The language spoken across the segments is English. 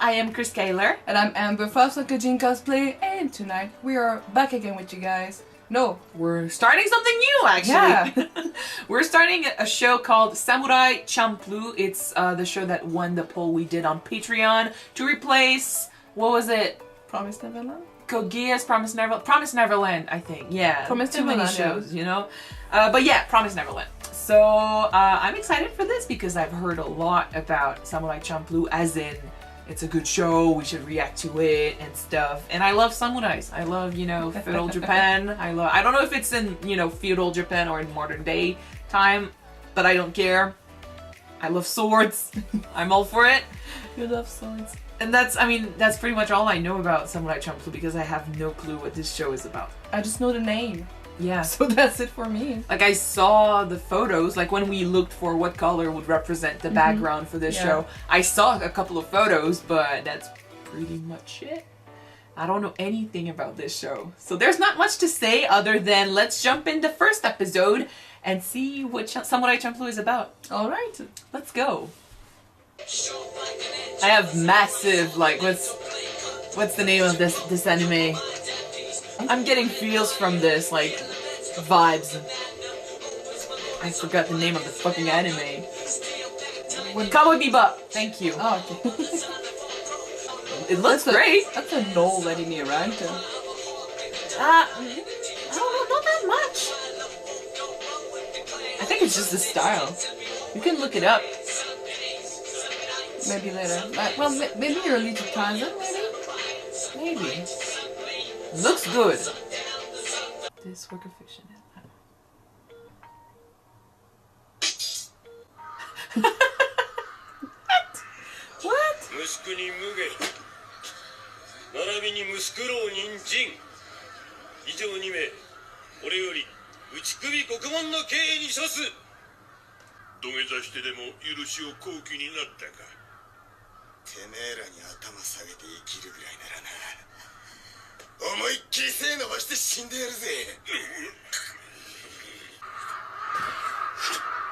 I am Chris Kaler. And I'm Amber Fafsakajin Cosplay, and tonight we are back again with you guys. No, we're starting something new, actually. Yeah. We're starting a show called Samurai Champloo. It's the show that won the poll we did on Patreon to replace, what was it? Promise Neverland? Kogia's Promise Neverland, I think. Yeah. Promise Too many Neverland, shows, you know? But yeah, Promise Neverland. So I'm excited for this because I've heard a lot about Samurai Champloo, as in it's a good show, we should react to it and stuff. And I love samurais. I love, you know, feudal Japan. I don't know if it's in, you know, feudal Japan or in modern day time, but I don't care. I love swords. I'm all for it. You love swords. And that's pretty much all I know about Samurai Champloo because I have no clue what this show is about. I just know the name. Yeah. So that's it for me. Like, I saw the photos, like when we looked for what color would represent the background for this show. I saw a couple of photos, but that's pretty much it. I don't know anything about this show. So there's not much to say other than let's jump into the first episode and see what Samurai Champloo is about. Alright. Let's go. I have massive, like, what's the name of this anime? I'm getting feels from this, like, vibes. I forgot the name of the fucking anime. Cowboy Bebop! Thank you. Oh, okay. It looks great! That's an old anime, right? I don't know, not that much. I think it's just the style. You can look it up. Maybe later. Like, well, maybe early 2000, maybe? Maybe. Looks good. This work of fiction is What?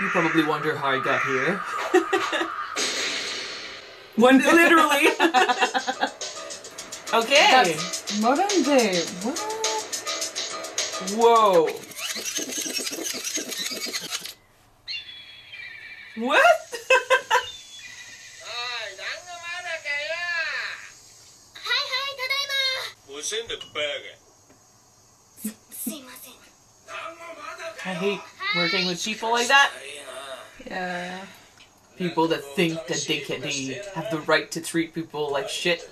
You probably wonder how I got here. Literally. Okay. That's modern day. What? Whoa. What? I hate working with people like that. Yeah. People that think that they have the right to treat people like shit.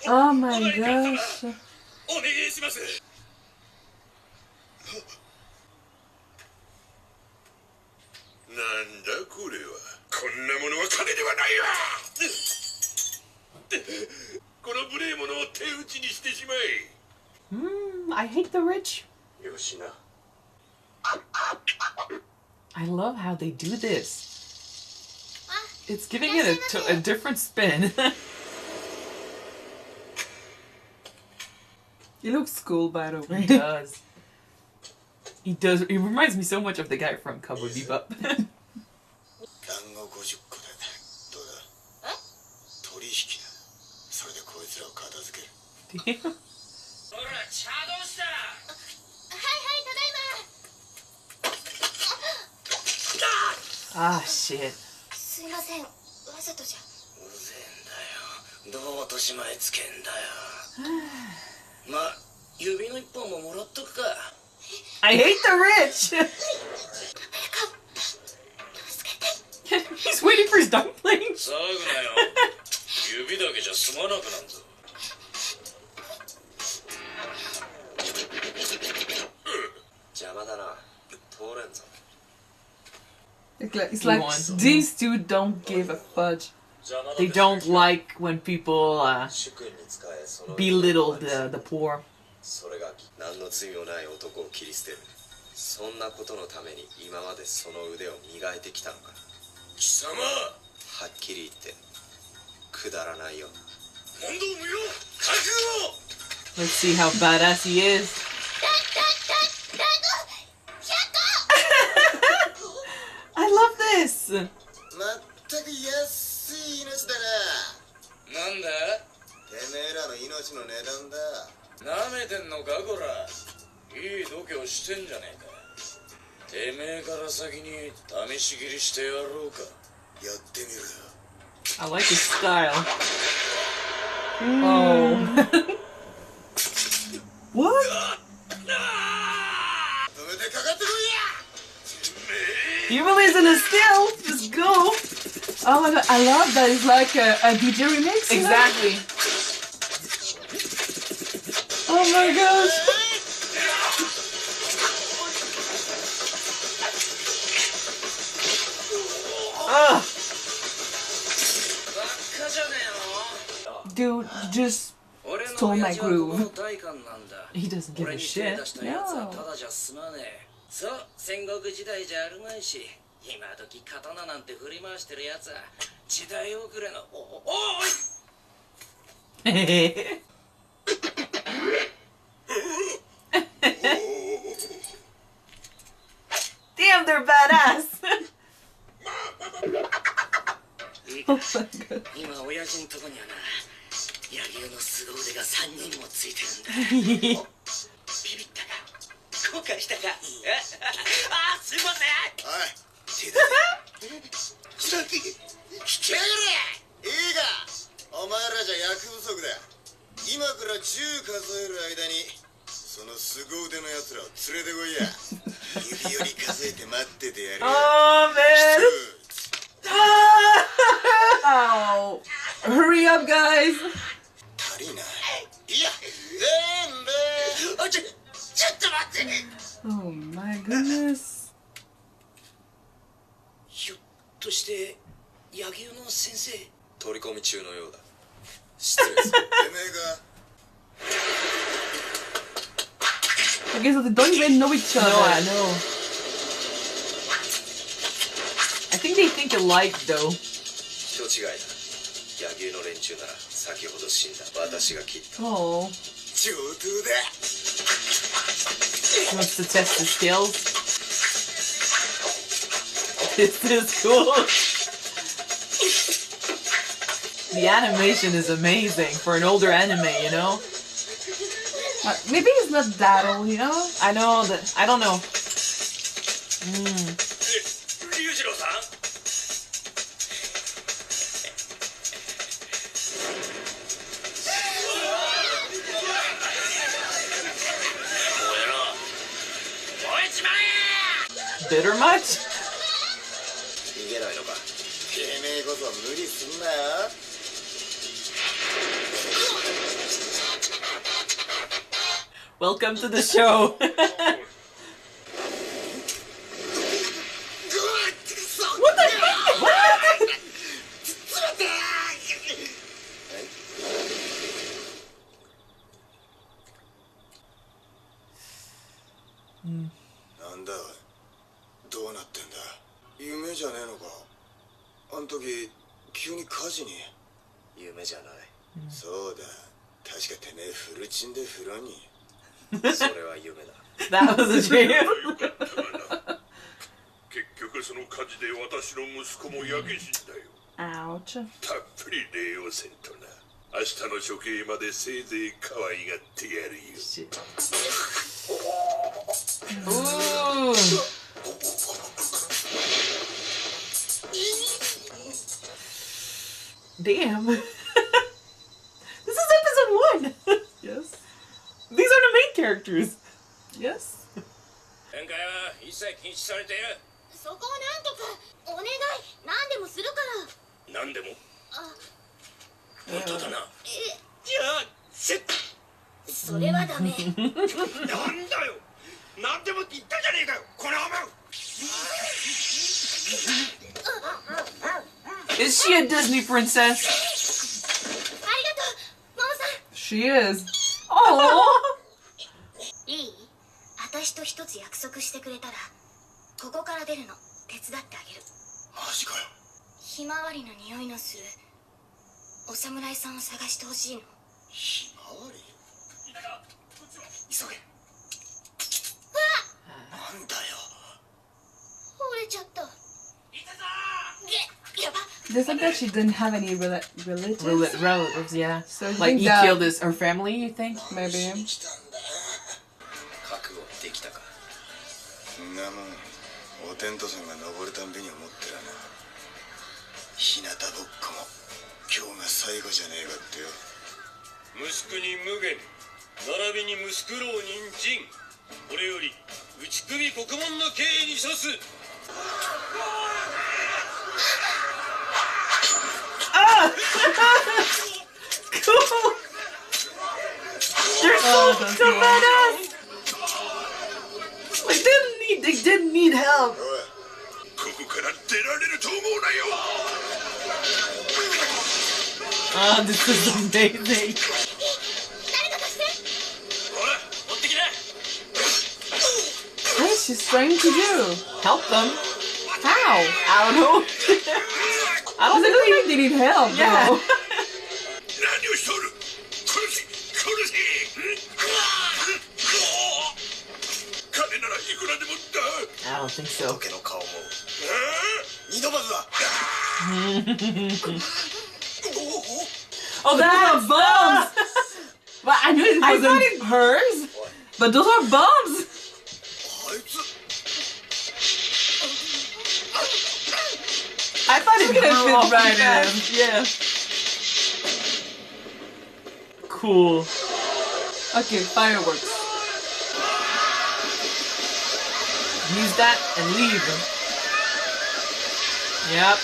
Oh my gosh. I hate the rich. I love how they do this. It's giving it a different spin. He looks cool, by the way. He does. He does. He reminds me so much of the guy from Cowboy Bebop. Damn. Ah, shit. I hate the rich! He's waiting for his dumplings! It's like these two don't give a fudge. They don't like when people belittle the poor. それが何の罪もない男を切り捨てる。そんなことのために今までその腕を磨いてきたのか。貴様、はっきり言ってくだらないよ。 Let's see how badass he is. I love this. まったく安い命だな。なんだ？てめえらの命の値段だ。なめてんのかこら。いい度胸してんじゃねえか。てめえから先に試し切りしてやろうか。やってみるよ。 I like his style. Oh. What? He really isn't a still. Just go. Oh my god, I love that. It's like a DJ remix. You know? Exactly. Oh my gosh. Ugh. Dude, you just stole my groove. He doesn't give a shit. No. そう、戦国時代じゃあるまいし、今時刀なんて振り回してるやつは時代遅れのおい。Damn, they're badass. Oh my god. 今親父のとこにはな、柳生の凄腕が3人もついてるんだ。ビビったか？後悔したか？ああ、すいません。おい、手ださっき引き上がれ。いいか、お前らじゃ役不足だ。今から10数える間にその凄腕のやつらを連れてこいや。指より数えて待っててやるよ。Oh man. Oh. Hurry up, guys. 足りない。いや、全部。ちょっと待って。 Oh my goodness. ひょっとして柳生の先生取り込み中のようだ。失礼する。てめえが I guess they don't even know each other. No, I know. I think they think alike, though. 人違いだ。柳生の連中なら先ほど死んだ私が切った。 Oh. 上等だ。 He wants to test his skills. This is cool. The animation is amazing for an older anime, you know? Maybe he's not that old, you know? I know that. I don't know. 龍次郎さん。Bitter much? 逃げないのか。てめえこそ無理すんなよ。 Welcome to the show. What the fuck? What? なんだどうなってんだ。夢じゃねえのか。あん時急に火事に。夢じゃない。そうだ。確かてめえフルチンで風呂に。それは夢だ。That was a dream. 結局その火事で私の息子も焼け死んだよ。 Ouch. たっぷり礼をせんとな。明日の処刑までせいぜい可愛がってやるよ。 Shit. Ooh. Damn. This is episode 1. Yes. These are the main characters. Yes. 宴会は一切禁止されている。そこをなんとかお願い何でもするから。何でも。あ、本当だな。え、じゃあせっ。それはダメ。なんだよ。何でもって言ったじゃねえかよ。このアマン。 Is she a Disney princess? ありがとう、ママさん。 She is. Oh. いい？私と一つ約束してくれたら、ここから出るの手伝ってあげる。マジかよ。ひまわりの匂いのするお侍さんを探してほしいの。ひまわり急げ。なんだよ。折れちゃった。やば。 They said that she didn't have any relatives. Relatives, yeah. So you Like think he that killed her family, you think? maybe. 来たんだ。覚悟できたか。んなもんお天道さんが登るたんびに思ってらな。日向ぼっこも今日が最後じゃねえかってよ。息子に無限並びに息子郎人参これより打ち首国門の刑に処す。Cool. They're so badass. Like they didn't need help. ここから出られると思うなよ。 Oh, this is amazing. 誰か貸して。ほら持ってきな。 What is she trying to do? Help them. How? I don't know. I don't Does it think look like they need help? Yeah. though? 何をしとる。殺せ殺せ。金ならいくらでもだ。 I don't think so. 時の顔も二度まずだ。 Oh, Those are bombs! But I knew it I wasn't thought it hers. But those are bombs! あいつ I thought it Look at it blew fit off right fast. Yeah. Cool. Okay, fireworks. Use that and leave. Yep.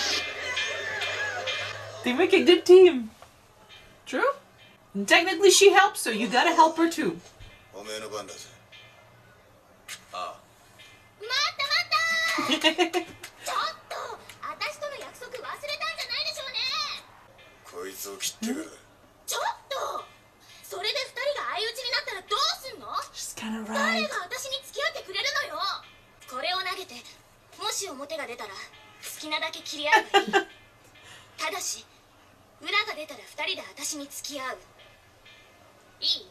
They make a good team. True? And technically she helps, so you gotta help her too. おめえの番だぜ。ああ。待った待ったちょっと私との約束忘れたんじゃないでしょうね。こいつを切ってからだ。ちょっとそれで二人が相打ちになったらどうすんの。 She's kinda 誰 right. が私に付き合ってくれるのよ。これを投げてもし表が出たら好きなだけ切り合えばいい。ただし裏が出たら二人で私に付き合う。いい。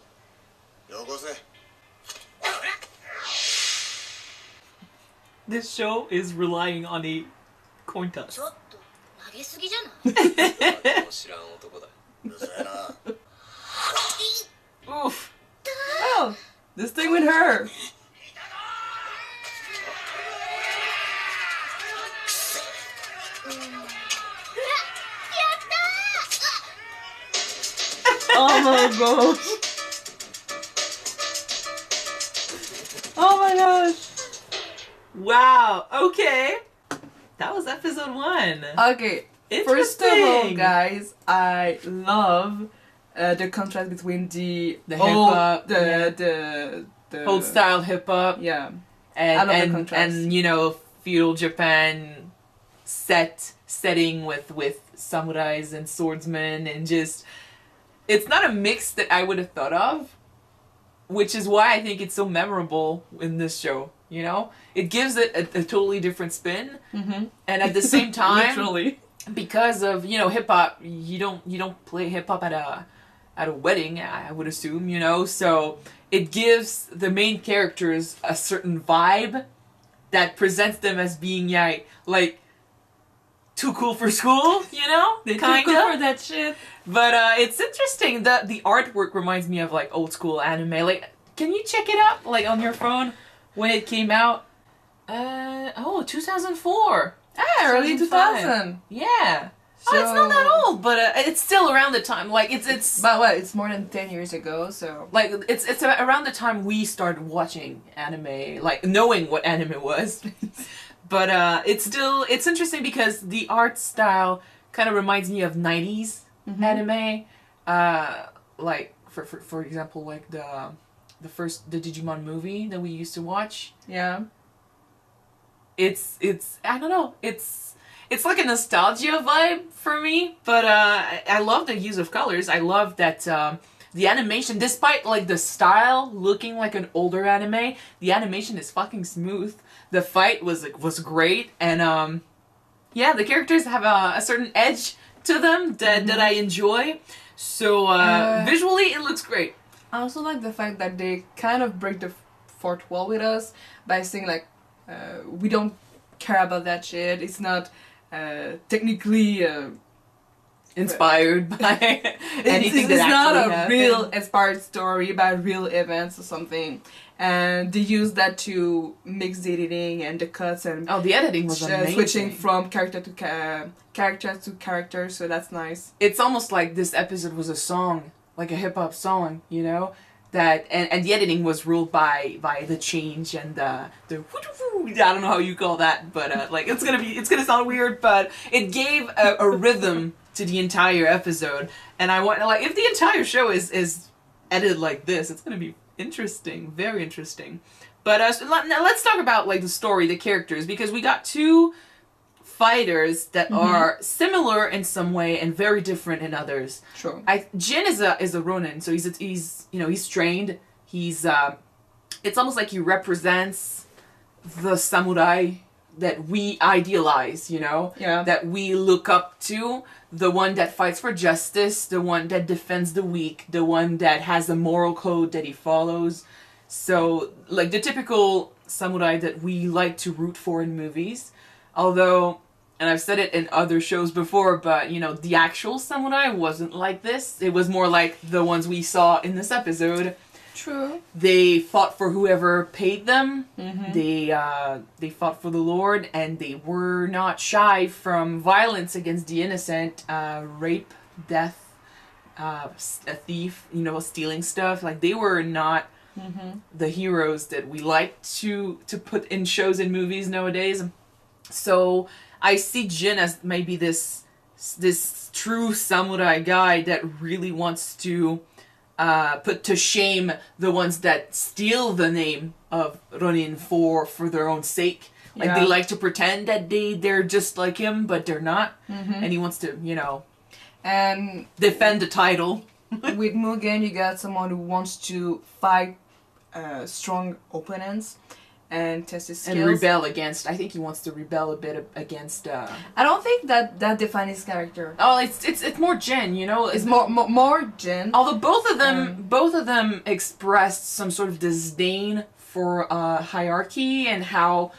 よこせ。 This show is relying on a coin toss. ちょっと投げすぎじゃない。知らん男だ。うるさいな。 Oof. Oh, this thing with her. Oh my gosh. Oh my gosh. Wow. Okay. That was episode 1. Okay, first of all, Interesting. guys, I love the contrast between the The old- hip-hop, yeah. the Old style hip hop. Yeah, I love the and contrast. and you know, feudal Japan setting with samurais and swordsmen, and just it's not a mix that I would have thought of, which is why I think it's so memorable in this show. You know, it gives it a totally different spin, and at the same time, literally. because of hip hop, you don't play hip hop at a wedding, I would assume, so it gives the main characters a certain vibe that presents them as being like too cool for school, They're kind too cool of. for that shit. But it's interesting that the artwork reminds me of like old school anime. Like, can you check it out like on your phone when it came out? 2004. Ah, early 2005. 2000. Yeah. Oh, it's not that old, but it's still around the time. Like it's But what? It's more than 10 years ago, so. like it's around the time we started watching anime, like knowing what anime was. But it's interesting because the art style kind of reminds me of 90s anime. Like for example, like the Digimon movie that we used to watch. Yeah. It's I don't know, it's like a nostalgia vibe for me, but I love the use of colors. I love that the animation, despite like the style looking like an older anime, the animation is fucking smooth. The fight was great, and yeah, the characters have a certain edge to them that I enjoy. So visually, it looks great. I also like the fact that they kind of break the fourth wall with us by saying like, we don't care about that shit. It's not technically Inspired by anything it's that not actually a happened. real inspired story by real events or something. And they use that to mix the editing and the cuts and Oh, the editing was amazing. switching from character to character. So that's nice. It's almost like this episode was a song, like a hip hop song, you know. That and the editing was ruled by the change and the I don't know how you call that, but like it's gonna sound weird, but it gave a rhythm to the entire episode. And I want, like, if the entire show is edited like this, it's gonna be interesting, very interesting. But so now let's talk about like the story, the characters, because we got two fighters that are similar in some way and very different in others. Sure. Jin is a Ronin, so he's trained. He's it's almost like he represents the samurai that we idealize, you know? Yeah. That we look up to, the one that fights for justice, the one that defends the weak, the one that has a moral code that he follows. So, like the typical samurai that we like to root for in movies. Although, and I've said it in other shows before, but, you know, the actual samurai wasn't like this. It was more like the ones we saw in this episode. True. They fought for whoever paid them. They fought for the Lord, and they were not shy from violence against the innocent, rape, death, a thief, you know, stealing stuff. Like, they were not the heroes that we like to put in shows and movies nowadays. So I see Jin as maybe this true samurai guy that really wants to put to shame the ones that steal the name of Ronin for their own sake. Like, they like to pretend that they're just like him, but they're not. And he wants to, you know, And defend the title. with Mugen, you got someone who wants to fight strong opponents and test his skills. And rebel against. I think he wants to rebel a bit against. I don't think that defines his character. Oh, it's more Jin, you know. It's more Jin. Although both of them expressed some sort of disdain for hierarchy and how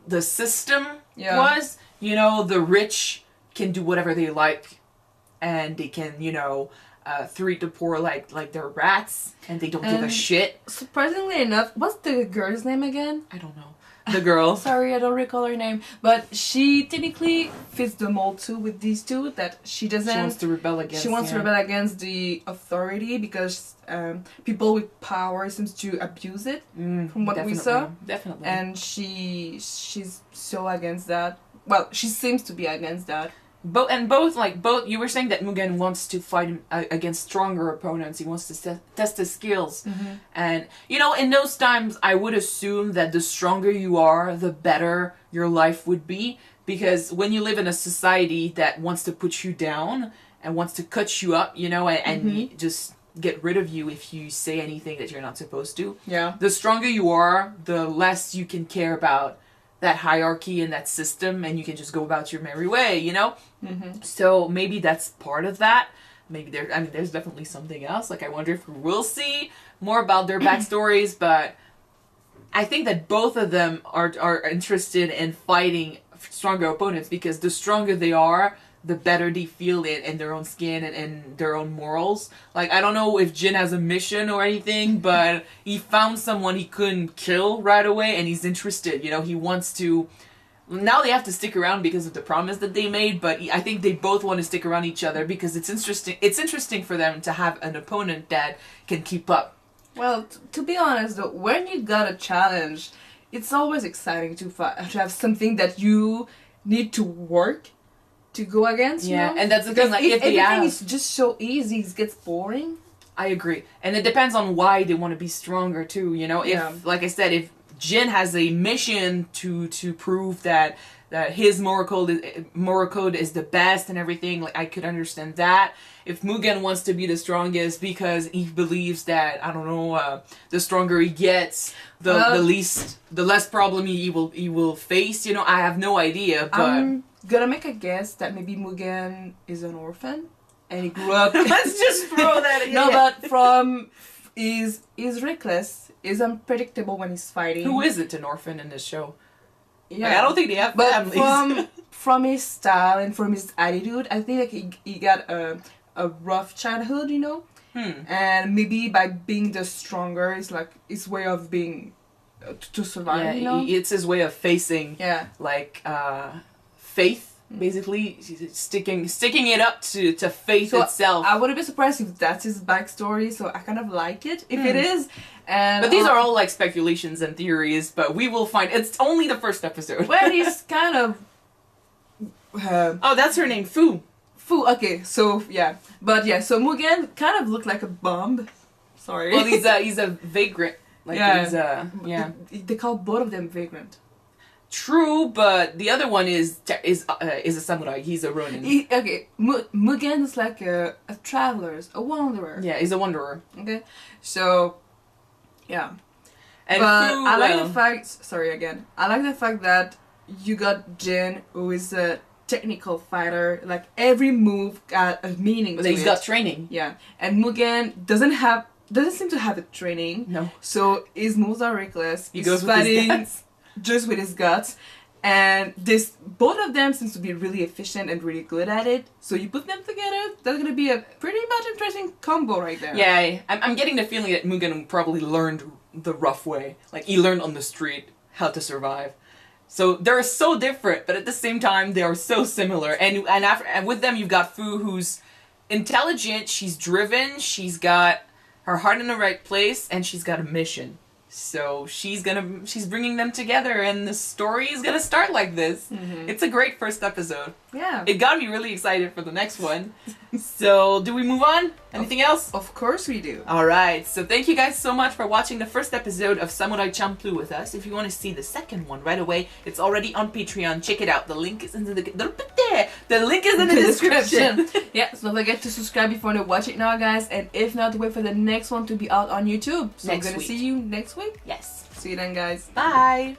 the system was. You know, the rich can do whatever they like, and they can, you know, treat the poor like they're rats, and they don't give a shit. Surprisingly enough, what's the girl's name again? I don't know. The girl. Sorry, I don't recall her name. But she technically fits the mold too with these two, that she doesn't... She wants to rebel against... She wants to rebel against the authority because people with power seems to abuse it, from what we saw. Definitely. And she's so against that. Well, she seems to be against that. Both, you were saying that Mugen wants to fight against stronger opponents. He wants to test his skills. And, you know, in those times, I would assume that the stronger you are, the better your life would be. Because when you live in a society that wants to put you down and wants to cut you up, you know, and just get rid of you if you say anything that you're not supposed to. Yeah. The stronger you are, the less you can care about that hierarchy and that system, and you can just go about your merry way, you know? So maybe that's part of that. Maybe there's definitely something else. Like, I wonder if we will see more about their backstories, but I think that both of them are interested in fighting stronger opponents, because the stronger they are, the better they feel in their own skin and their own morals. Like, I don't know if Jin has a mission or anything, but he found someone he couldn't kill right away, and he's interested. You know, he wants to... Now they have to stick around because of the promise that they made, but I think they both want to stick around each other because it's interesting. It's interesting for them to have an opponent that can keep up. Well, to be honest though, when you got a challenge, it's always exciting to have something that you need to work to go against, you know? And that's the thing, like, if everything is just so easy, it gets boring. I agree. And it depends on why they want to be stronger too, you know? If, like I said, if Jin has a mission to prove that his moral code is the best and everything, like, I could understand that. If Mugen wants to be the strongest because he believes that, I don't know, the stronger he gets, the less problem he will face, you know, I have no idea, but gonna make a guess that maybe Mugen is an orphan and he grew up. Let's just throw that in. No, but from is reckless, is unpredictable when he's fighting. Who isn't an orphan in this show? Yeah, Like, I don't think they have but families. from his style and from his attitude, I think like he got a rough childhood, you know. And maybe by being the stronger, it's like his way of being to survive. Yeah, you know? it's his way of facing Yeah. like faith. Basically, sticking it up to faith So itself. I wouldn't be surprised if that's his backstory. So I kind of like it if it is. And But these are all like speculations and theories. But we will find. It's only the first episode. well, he's kind of. Oh, that's her name, Fu. Fu. Okay, so yeah, but yeah, so Mugen kind of looked like a bomb. Sorry. Well, he's a vagrant. Like Yeah. yeah. They call both of them vagrant. True, but the other one is a samurai. He's a ronin. Mugen is like a traveler, a wanderer. Yeah, he's a wanderer. Okay, so yeah. And But Fu, I like the fact. Sorry again. I like the fact that you got Jin, who is a technical fighter. Like every move got a meaning. but to he's it. got training. Yeah, and Mugen doesn't seem to have a training. No, So his moves are reckless. he He's goes with his fighting guts. just with his guts, and both of them seems to be really efficient and really good at it. So you put them together, that's gonna be a pretty much interesting combo right there. Yeah, I'm getting the feeling that Mugen probably learned the rough way. Like, he learned on the street how to survive. So they're so different, but at the same time, they are so similar. And with them, you've got Fu, who's intelligent, she's driven, she's got her heart in the right place, and she's got a mission. So she's bringing them together, and the story is gonna start like this. It's a great first episode. Yeah. It got me really excited for the next one. So, do we move on? Anything else? Of course we do. Alright, so thank you guys so much for watching the first episode of Samurai Champloo with us. If you want to see the second one right away, it's already on Patreon. Check it out. The link is in the link is in the description. Yeah, so don't forget to subscribe if you want to watch it now, guys. And if not, wait for the next one to be out on YouTube. So Next I'm gonna week. see you next week. Yes. See you then, guys. Bye.